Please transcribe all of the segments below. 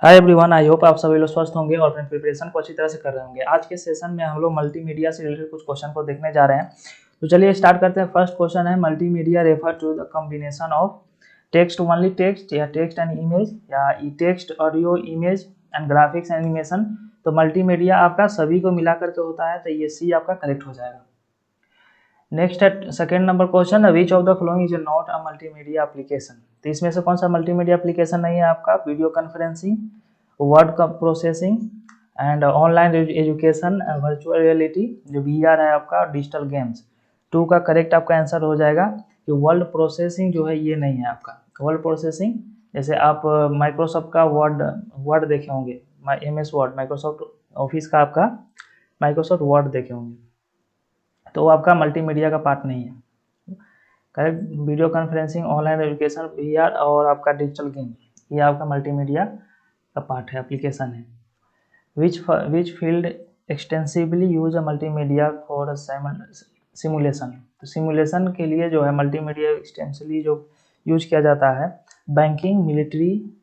Hi everyone, I hope आप सभी लोग स्वस्थ होंगे और अपने प्रिपरेशन को अच्छी तरह से कर रहे होंगे। आज के सेशन में हम लोग मल्टीमीडिया से रिलेटेड कुछ क्वेश्चन को देखने जा रहे हैं। तो चलिए स्टार्ट करते हैं। फर्स्ट क्वेश्चन है, multimedia refer to the combination of text only text या टेक्स्ट एंड इमेज या text audio image and graphics animation. तो मल्टीमीडिया आपका सभी को मिला करके होता है, तो ये सी आपका करेक्ट हो जाएगा। नेक्स्ट है second number question, which of the following is not a multimedia application. तो इसमें से कौन सा मल्टीमीडिया एप्लीकेशन नहीं है आपका? वीडियो कॉन्फ्रेंसिंग, वर्ड का processing and online education, virtual reality जो VR है आपका, डिजिटल गेम्स। टू का करेक्ट आपका आंसर हो जाएगा कि वर्ड प्रोसेसिंग जो है ये नहीं है आपका। वर्ड प्रोसेसिंग जैसे आप माइक्रोसॉफ्ट का वर्ड देखे होंगे, MS वर्ड, माइक्रोसॉफ्ट ऑफिस का आपका माइक्रोसॉफ्ट वर्ड देखे होंगे, तो वो आपका मल्टीमीडिया का पार्ट नहीं है। Correct, video conferencing, online education, VR और आपका डिजिटल गेम, ये आपका मल्टीमीडिया का पार्ट है, एप्लीकेशन है। Which field extensively use a multimedia for simulation. तो सिमुलेशन के लिए जो है मल्टीमीडिया एक्सटेंसिवली जो यूज किया जाता है, बैंकिंग, मिलिट्री,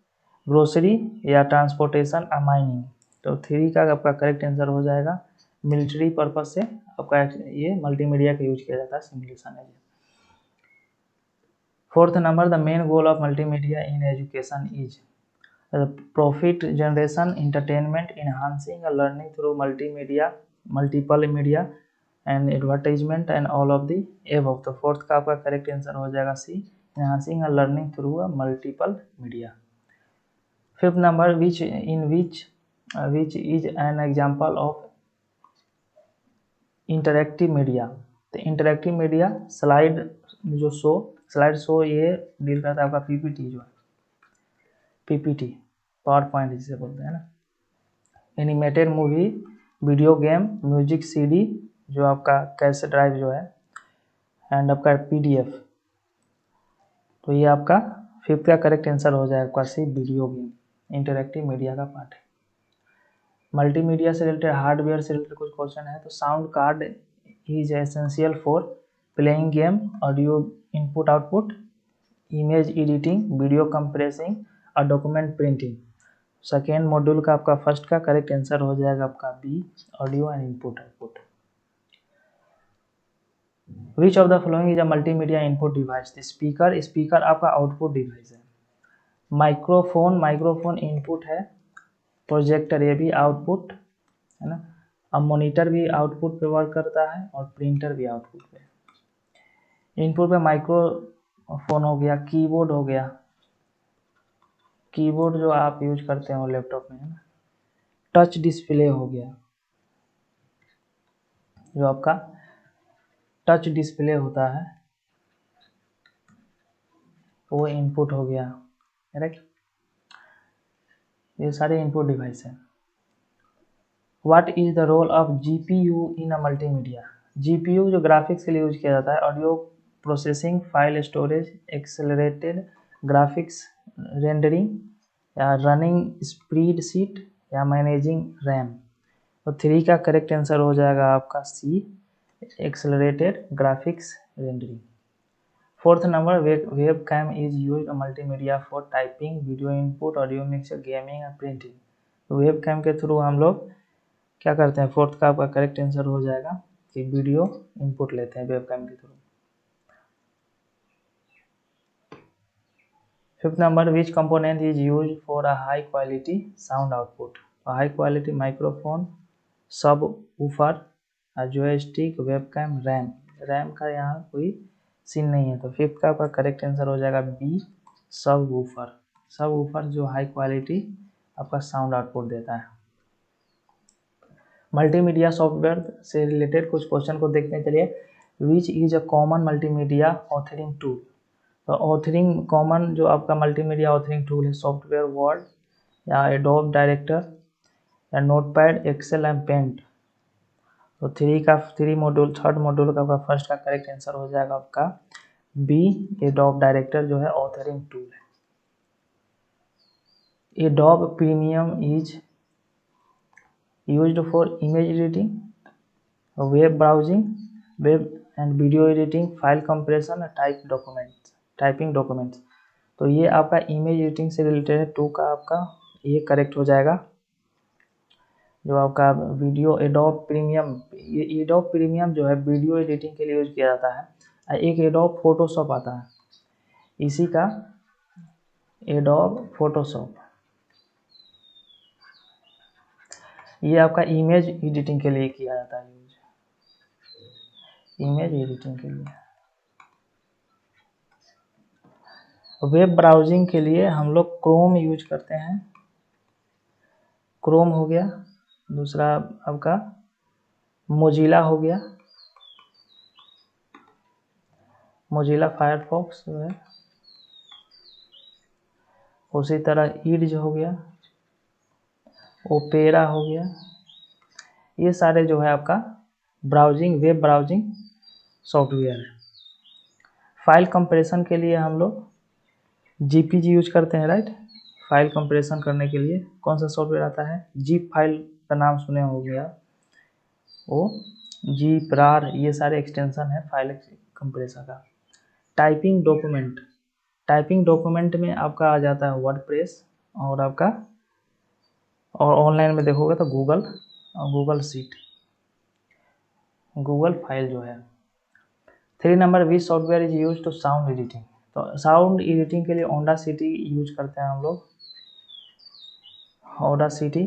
ग्रोसरी या ट्रांसपोर्टेशन और माइनिंग। तो 3 का आपका करेक्ट आंसर हो जाएगा, मिलिट्री पर्पज से आपका ये मल्टीमीडिया का यूज किया जाता है, सिमुलेशन है। Fourth number, the main goal of multimedia in education is profit generation, entertainment, enhancing learning through multiple media and advertisement and all of the above। तो फोर्थ का आपका करेक्ट आंसर हो जाएगा सी, enhancing learning through multiple media। Fifth number, which is an example of interactive media। तो interactive media slide show ये deal करता है आपका PPT जो है, PPT पावर पॉइंट जिसे बोलते हैं ना, animated movie, video game, music CD जो आपका कैसेट ड्राइव जो है, एंड आपका PDF। तो ये आपका फिफ्थ का करेक्ट आंसर हो जाएगा आपका C, video game interactive media का पार्ट है। मल्टीमीडिया से रिलेटेड, हार्डवेयर से रिलेटेड कुछ क्वेश्चन है। तो sound card is essential for playing game, audio input output, image editing, video compressing और डॉक्यूमेंट प्रिंटिंग। सेकेंड मॉड्यूल का आपका फर्स्ट का करेक्ट आंसर हो जाएगा आपका B, audio and input output. Which of the following is a multimedia input device. Speaker आपका output device है। Microphone input है। प्रोजेक्टर ये भी आउटपुट है ना। अब मॉनिटर भी आउटपुट पे वर्क करता है और प्रिंटर भी आउटपुट पे। इनपुट पे माइक्रोफोन हो गया, कीबोर्ड हो गया, कीबोर्ड जो आप यूज करते हो लैपटॉप में है ना। टच डिस्प्ले हो गया, जो आपका टच डिस्प्ले होता है वो इनपुट हो गया, करेक्ट। ये सारे इनपुट डिवाइस हैं। What is the role of GPU in a multimedia. GPU जो ग्राफिक्स के लिए यूज किया जाता है, audio processing, file storage, accelerated graphics, rendering या रनिंग स्प्रेडशीट या मैनेजिंग रैम। तो 3 का करेक्ट आंसर हो जाएगा आपका C, accelerated graphics rendering. Fourth number, web cam is use multimedia for typing, video input, audio mixer, gaming और printing. तो web cam के थ्रू हम लोग क्या करते हैं, फोर्थ का आपका करेक्ट आंसर हो जाएगा कि वीडियो इनपुट लेते हैं वेब कैम के through. Fifth number, which component is use for a high quality sound output. High quality microphone, सब वूफर, जॉयस्टिक, वेबकैम, रैम का यहाँ कोई सीन नहीं है। तो फिफ्थ का आपका करेक्ट आंसर हो जाएगा बी, सब वूफर जो हाई क्वालिटी आपका साउंड आउटपुट देता है। मल्टीमीडिया सॉफ्टवेयर से रिलेटेड कुछ क्वेश्चन को देखते हैं। चलिए, which is a common multimedia authoring tool. तो ऑथरिंग कॉमन जो आपका मल्टीमीडिया ऑथरिंग टूल है, सॉफ्टवेयर वर्ड या एडोब डायरेक्टर या नोटपैड, एक्सेल एंड पेंट। तो थर्ड मॉड्यूल का आपका फर्स्ट का करेक्ट आंसर हो जाएगा आपका बी, एडोब डायरेक्टर जो है ऑथरिंग टूल है। Adobe premium is used for image editing, web browsing, web and video editing, file compression, typing documents. तो ये आपका इमेज एडिटिंग से रिलेटेड है। 2 का आपका ये करेक्ट हो जाएगा। जो आपका वीडियो एडोब प्रीमियम, ये एडोब प्रीमियम जो है वीडियो एडिटिंग के लिए यूज किया जाता है। एक एडोब फोटोशॉप आता है, इसी का एडोब फोटोशॉप, ये आपका इमेज एडिटिंग के लिए किया जाता है यूज, इमेज एडिटिंग के लिए। वेब ब्राउजिंग के लिए हम लोग क्रोम यूज करते हैं, क्रोम हो गया। दूसरा आपका मोजिला हो गया, मोजिला फायरफॉक्स जो है। उसी तरह ईड्ज हो गया, ओपेरा हो गया। ये सारे जो है आपका ब्राउजिंग, वेब ब्राउजिंग सॉफ्टवेयर है। फाइल कंप्रेशन के लिए हम लोग जीपीजी यूज करते हैं, राइट। फाइल कंप्रेशन करने के लिए कौन सा सॉफ्टवेयर आता है, जीप फाइल का नाम सुने होंगे आप, वो जीप, रार, ये सारे एक्सटेंशन है फाइल कंप्रेशन का। टाइपिंग डॉक्यूमेंट, टाइपिंग डॉक्यूमेंट में आपका आ जाता है वर्डप्रेस, और आपका और ऑनलाइन में देखोगे तो गूगल और गूगल शीट, गूगल फाइल जो है। 3 number, which software is use to sound editing. तो साउंड एडिटिंग के लिए ऑडासिटी यूज करते हैं हम लोग, ऑडासिटी,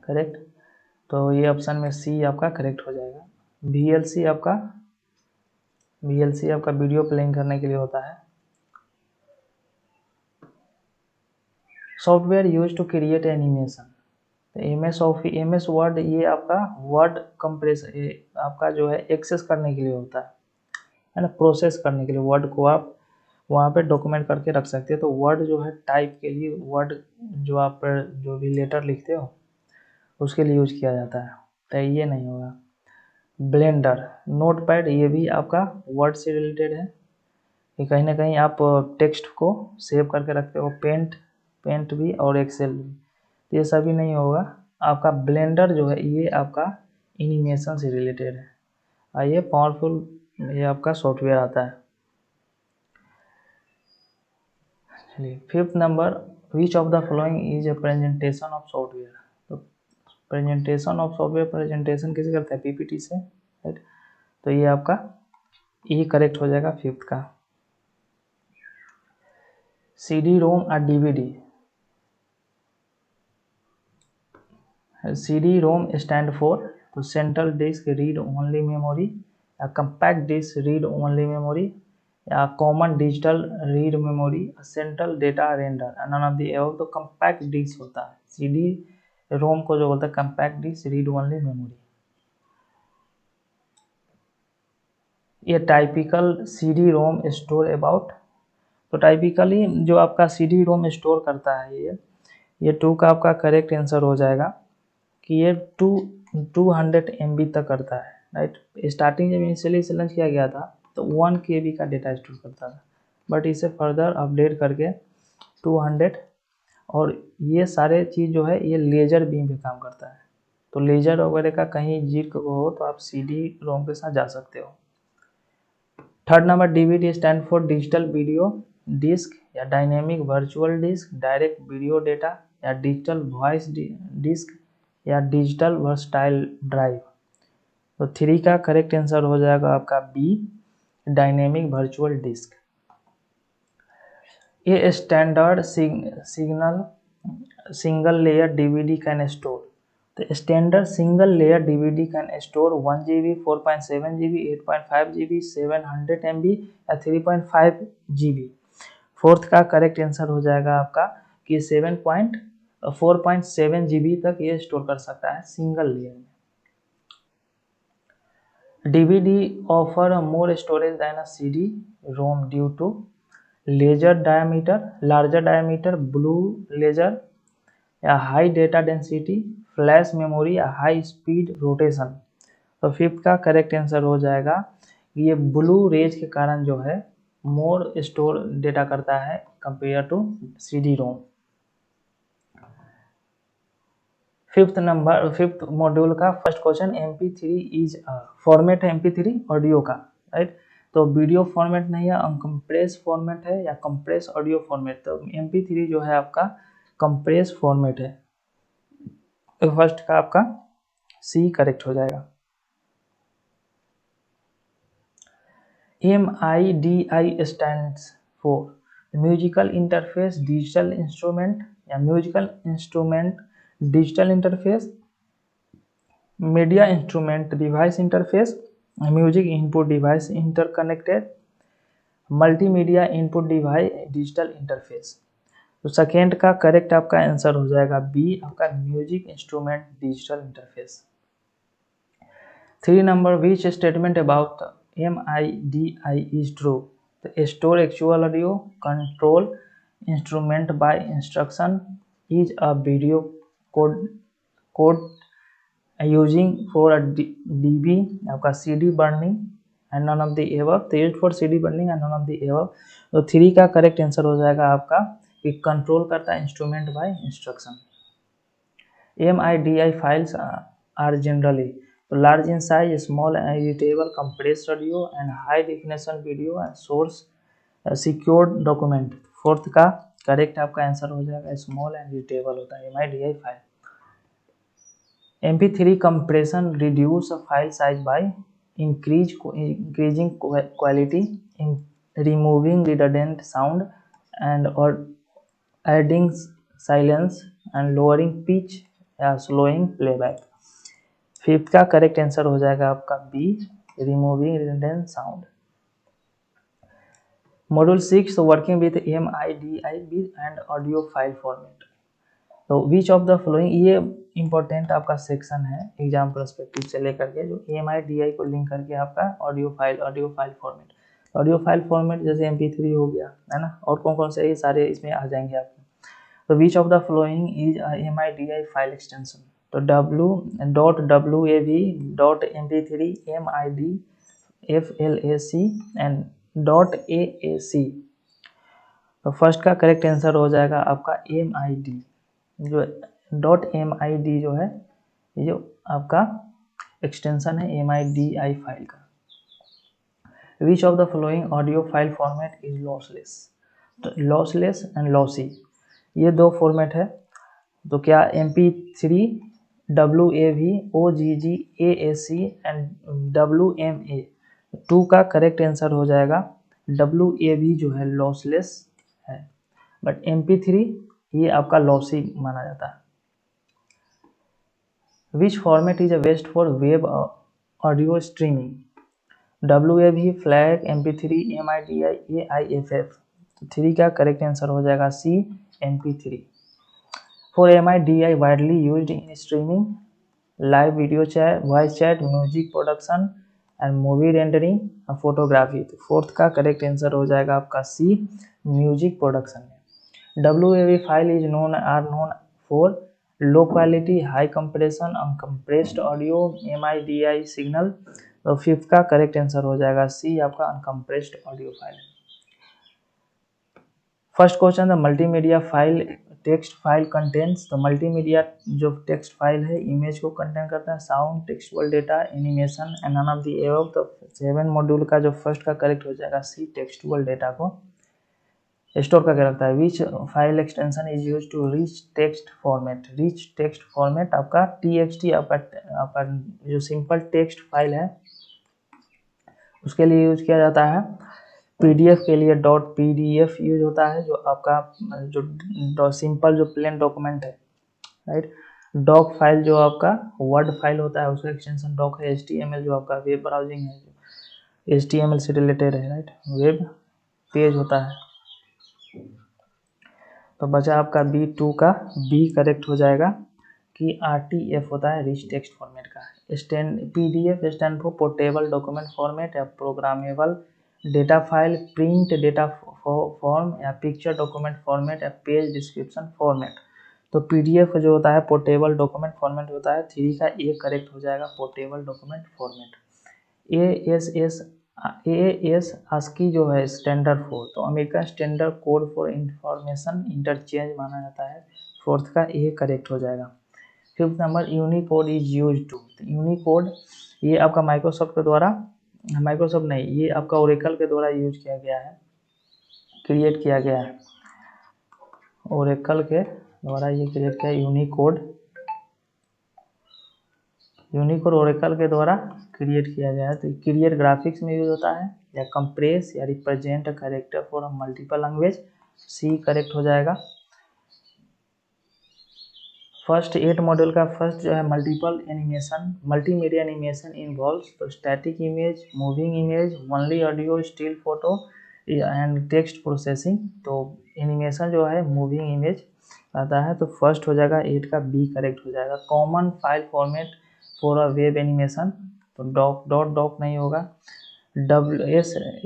करेक्ट। तो ये ऑप्शन में सी आपका करेक्ट हो जाएगा। वीएलसी आपका, वीएलसी आपका वीडियो प्लेइंग करने के लिए होता है। Software use to create animation, MS Word, ये आपका वर्ड कंप्रेस आपका जो है एक्सेस करने के लिए होता है ना, प्रोसेस करने के लिए। वर्ड को आप वहाँ पे डॉक्यूमेंट करके रख सकते हैं। तो वर्ड जो है टाइप के लिए, वर्ड जो आप जो भी लेटर लिखते हो उसके लिए यूज किया जाता है, तो ये नहीं होगा। ब्लेंडर, नोटपैड, ये भी आपका वर्ड से रिलेटेड है, ये कहीं ना कहीं आप टेक्स्ट को सेव करके रखते हो। पेंट भी और एक्सेल भी, ये सभी नहीं होगा। आपका ब्लेंडर जो है ये आपका एनिमेशन से रिलेटेड है। आइए, पावरफुल ये आपका सॉफ्टवेयर आता है। चलिए, 5th number, which of the following is a presentation of software. तो प्रेजेंटेशन ऑफ सॉफ्टवेयर, प्रेजेंटेशन किसे करते हैं, पीपीटी से, राइट। तो ये आपका ये करेक्ट हो जाएगा 5th का। सीडी रोम और DVD, CD ROM stand for, तो central disc read only memory, या compact disc read only memory, या common digital read memory, central data render, none of the above. तो कंपैक्ट डिस्क होता है, CD ROM को जो बोलता है compact disc read only memory. ये typical CD ROM store about, तो टाइपिकली जो आपका सीडी रोम स्टोर करता है ये 2 का आपका करेक्ट आंसर हो जाएगा कि ये 200 MB तक करता है, राइट। स्टार्टिंग जब इनिशियली से लॉन्च किया गया था तो 1 KB का डेटा स्टोर करता था, बट इसे फर्दर अपडेट करके 200, और ये सारे चीज़ जो है ये लेजर बीम पे काम करता है। तो लेजर वगैरह का कहीं जिक्र हो तो आप सीडी रोम के साथ जा सकते हो। 3rd number, DVD stand for digital video disc, या dynamic virtual disc, direct video data, या डिजिटल वॉइस डिस्क, या डिजिटल वर्सटाइल ड्राइव। तो 3 का करेक्ट आंसर हो जाएगा आपका बी, डायनेमिक वर्चुअल डिस्क। ये standard single layer DVD can store, तो standard single layer DVD can store 1 GB, 4.7 GB, 8.5 GB, 700 MB, या 3.5 GB। 4th का करेक्ट आंसर हो जाएगा आपका कि 4.7 GB तक ये स्टोर कर सकता है सिंगल लेयर में। DVD offer more storage than a CD-ROM due to larger diameter, blue laser, या high data density, flash memory, या high speed rotation। तो 5th का करेक्ट आंसर हो जाएगा ये ब्लू रेज के कारण जो है मोर स्टोर डेटा करता है compare to CD-ROM। 5th module का first question, MP3 is format है MP3 ऑडियो का, राइट। तो वीडियो फॉर्मेट नहीं है, अनकम्प्रेस फॉर्मेट है, या कंप्रेस ऑडियो फॉर्मेट। तो MP3 जो है आपका कंप्रेस फॉर्मेट है। तो फर्स्ट का आपका सी करेक्ट हो जाएगा। MIDI stands for musical interface digital instrument या musical instrument digital interface, media instrument device interface, music input device interconnected, multimedia input device digital interface. तो सेकेंड का करेक्ट आपका आंसर हो जाएगा बी, आपका music instrument digital interface. 3 number, which statement about MIDI is true? Store actual audio, control instrument by instruction, is a video code using for a DB, आपका CD burning and none of the above, तो used for CD burning and none of the above. तो 3 का correct answer हो जाएगा आपका कि control करता है instrument by instruction. MIDI files are generally too large in size, small and editable, compressed audio and high definition video and source secured document. Fourth का correct आपका आंसर हो जाएगा स्मॉल एंड एडिटेबल होता है MIDI file. MP3 compression reduce a file size by increasing quality, removing redundant sound and or adding silence and lowering pitch या slowing playback। Fifth का correct answer हो जाएगा आपका B, removing redundant sound. Module 6 working with MIDI and audio file format. तो which of the following, ये important आपका section है exam perspective से लेकर के, जो MIDI को लिंक करके आपका audio file format, audio file format जैसे MP3 हो गया है ना, और कौन कौन से ये सारे इसमें आ जाएंगे आपको। तो which of the following is MIDI file extension? तो wwav.mp3 MID FLAC and .AAC। तो फर्स्ट का करेक्ट आंसर हो जाएगा आपका MID, जो .MID जो है ये जो आपका एक्सटेंशन है MIDI फाइल का। विच of the flowing audio file format is lossless? तो लॉसलेस एंड लॉसी ये दो फॉर्मेट है। तो क्या MP3, WAV, OGG, AAC and WMA। 2 का करेक्ट आंसर हो जाएगा WAV जो है लॉसलेस है, बट MP3 ये आपका लॉसी माना जाता है। विच format is a best for web audio streaming? WAV, FLAC, MP3, MIDI, AIFF। 3 का करेक्ट आंसर हो जाएगा C, MP3। For MIDI widely used in streaming, live video chat, voice chat, music production and movie rendering, photography. तो fourth का correct answer हो जाएगा आपका C, music production में। WAV file is are known for low quality, high compression, uncompressed audio, MIDI signal. तो fifth का correct answer हो जाएगा सी, आपका uncompressed audio file. First question, the multimedia file text file contents. तो multimedia जो text file है image को contain करता है, sound, textual data, animation and none of the above. तो 7 मॉड्यूल का जो फर्स्ट का करेक्ट हो जाएगा सी, टेक्सचुअल डेटा को स्टोर करके रखता है। Which file extension is use to rich text format? Rich text format आपका TXT, आपका जो सिंपल टेक्स्ट फाइल है उसके लिए यूज किया जाता है। PDF के लिए .PDF यूज होता है, जो आपका जो सिंपल जो प्लेन डॉक्यूमेंट है, राइट। डॉक फाइल जो आपका वर्ड फाइल होता है उसका एक्सटेंशन डॉक है। HTML जो आपका वेब ब्राउजिंग है, जो HTML से रिलेटेड है, राइट, वेब पेज होता है। तो बचा आपका B2 का B करेक्ट हो जाएगा कि RTF होता है, रिच टेक्स्ट फॉर्मेट का। PDF stand for portable document format या programmable data file, print data form या पिक्चर डॉक्यूमेंट फॉर्मेट या पेज डिस्क्रिप्शन फॉर्मेट। तो PDF जो होता है पोर्टेबल डॉक्यूमेंट फॉर्मेट होता है। 3 का A करेक्ट हो जाएगा, portable document format. AAS ASCII जो है स्टैंडर्ड फॉर, तो American standard code for information interchange माना जाता है। फोर्थ का A करेक्ट हो जाएगा। Fifth number, Unicode is use to. Unicode ये आपका माइक्रोसॉफ्ट के द्वारा, माइक्रोसॉफ्ट नहीं, ये आपका ओरेकल के द्वारा यूज किया गया है, क्रिएट किया गया है। ओरेकल के द्वारा ये क्रिएट किया, यूनिकोड ओरेकल के द्वारा क्रिएट किया गया है। तो क्रिएट ग्राफिक्स में यूज होता है, या कंप्रेस या represent a character for a multiple language, C correct हो जाएगा। फर्स्ट 8 मॉड्यूल का फर्स्ट जो है multiple animation, multimedia animation involves तो static image, moving image, only audio, still photo and text processing. तो एनिमेशन जो है मूविंग इमेज आता है, तो फर्स्ट हो जाएगा 8 का बी करेक्ट हो जाएगा। Common file format for a web animation, तो डॉक नहीं होगा।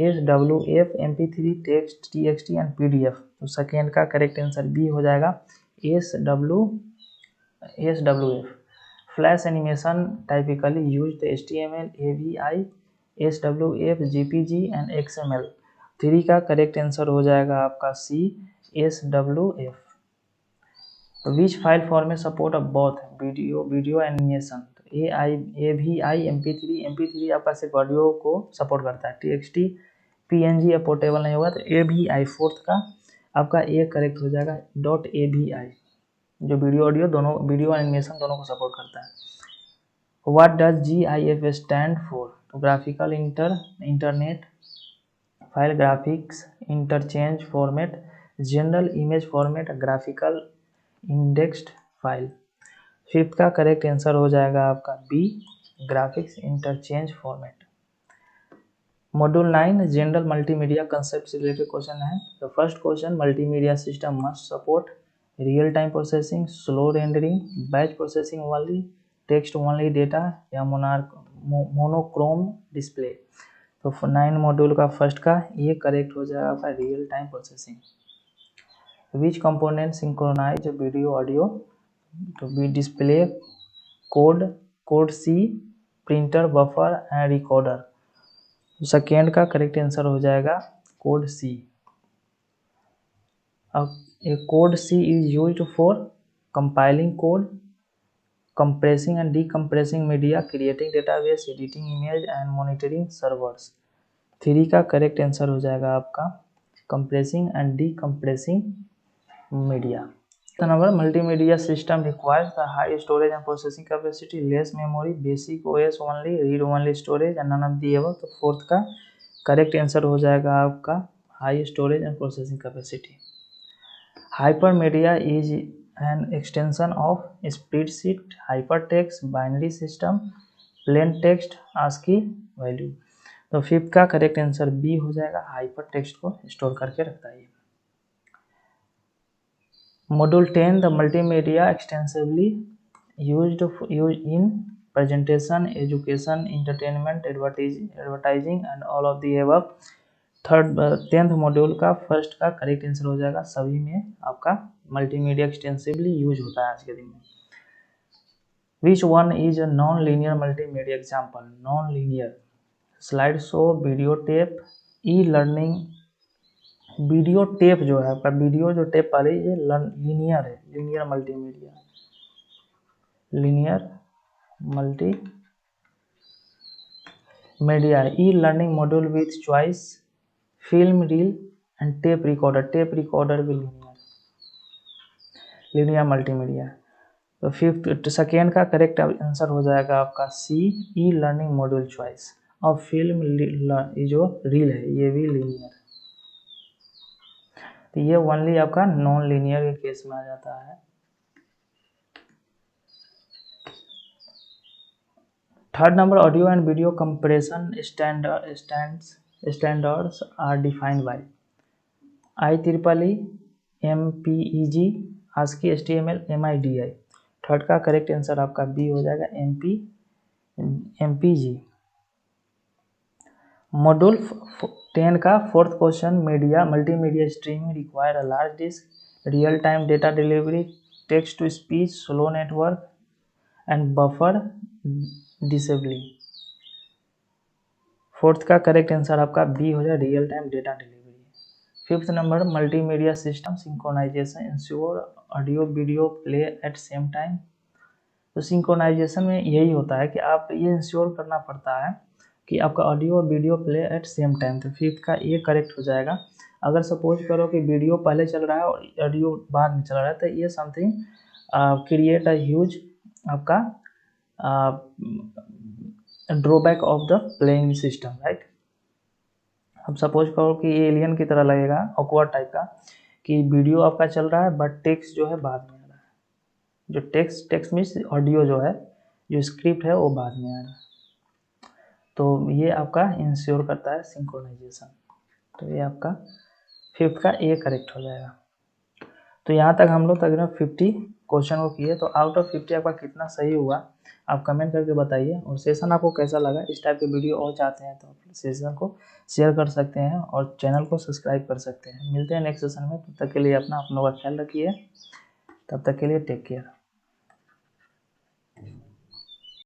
SWF, MP3, text, TXT and PDF, तो सेकेंड का करेक्ट आंसर बी हो जाएगा, SWF। Flash animation typically used HTML, AVI, SWF, JPG and XML। 3 का करेक्ट आंसर हो जाएगा आपका C, SWF। Which file format support of both video animation, AVI, MP3 आपका सिर्फ ऑडियो को सपोर्ट करता है, TXT, PNG या पोर्टेबल नहीं होगा, तो AVI फोर्थ का आपका ए करेक्ट हो जाएगा, .AVI, जो वीडियो ऑडियो दोनों, वीडियो एनिमेशन दोनों को सपोर्ट करता है। What does GIF stand for, तो graphical internet file graphics interchange format, general image format, graphical indexed file. Fifth का करेक्ट आंसर हो जाएगा आपका B, graphics interchange format. Module 9 general multimedia concept से रिलेटेड क्वेश्चन है। तो first question, multimedia system must support real time processing, slow rendering, batch processing only, text only data, या monochrome display. तो 9 module का first का ये correct हो जाएगा आपका real time processing. Which component synchronize video audio, तो B display, codec, printer, buffer and recorder. Second का करेक्ट आंसर हो जाएगा कोड सी। अब codec is used for compiling code, compressing and decompressing media, creating database, editing image and monitoring servers। 3 का correct answer हो जाएगा आपका compressing and decompressing media। Number, multimedia system requires the high storage and processing capacity, less memory, basic OS only, read only storage and none of the above. तो fourth का correct answer हो जाएगा आपका high storage and processing capacity. Hypermedia is an extension of spreadsheet, hypertext, binary system, plain text, ASCII value. तो fifth का correct answer B हो जाएगा, hyper text को स्टोर करके रखता है। Module 10 the multimedia extensively used in presentation, education, entertainment, advertising and all of the above. 10th module का first का करेक्ट आंसर हो जाएगा, सभी में आपका मल्टीमीडिया एक्सटेंसिवली यूज होता है आज के दिन में। Which one is a non linear multimedia example, non linear, slide show, video tape, e learning. Video tape जो है आपका, वीडियो जो टेप वाले, ये लीनियर है, linear multimedia, linear multimedia. E learning module with choice, film reel and tape recorder भी linear multimedia. तो fifth second का करेक्ट आंसर हो जाएगा आपका सी, ई लर्निंग मॉड्यूल चॉइस। और फिल्म ये जो रील है ये भी लीनियर, तो ये ओनली आपका नॉन लीनियर के केस में आ जाता है। Third number, audio and video compression standards are defined by IEEE, MPEG, ASCII, HTML, MIDI। Third का करेक्ट आंसर आपका बी हो जाएगा, MPG। मॉड्यूल 10 का fourth question, media multimedia streaming require a large disk, real time data delivery, text to speech, slow network and buffer disabling. Fourth का correct answer आपका B हो जाए, real time data delivery. Fifth number, multimedia system synchronization ensure audio video play at same time. तो synchronisation में यही होता है कि आप ये इंश्योर करना पड़ता है कि आपका ऑडियो और video play at same time, तो फिफ्थ का ये करेक्ट हो जाएगा। अगर सपोज करो कि वीडियो पहले चल रहा है और ऑडियो बाद में चल रहा है, तो ये समथिंग क्रिएट अ ह्यूज आपका drawback of the playing system, right. अब सपोज करो कि ये एलियन की तरह लगेगा, ऑकवर्ड टाइप का, कि वीडियो आपका चल रहा है बट टेक्स्ट जो है बाद में आ रहा है। जो टेक्स्ट मीन्स ऑडियो जो है, जो स्क्रिप्ट है वो बाद में आ रहा है। तो ये आपका इंश्योर करता है सिंक्रोनाइजेशन। तो ये आपका फिफ्थ का ए करेक्ट हो जाएगा। तो यहाँ तक हम लोग तकरीबन 50 क्वेश्चन को किए। तो आउट ऑफ 50 आपका कितना सही हुआ आप कमेंट करके बताइए। और सेशन आपको कैसा लगा, इस टाइप के वीडियो और चाहते हैं तो आप सेशन को शेयर कर सकते हैं और चैनल को सब्सक्राइब कर सकते हैं। मिलते हैं नेक्स्ट सेशन में, तब तक के लिए अपना आप लोगों का ख्याल रखिए। तब तक के लिए टेक केयर।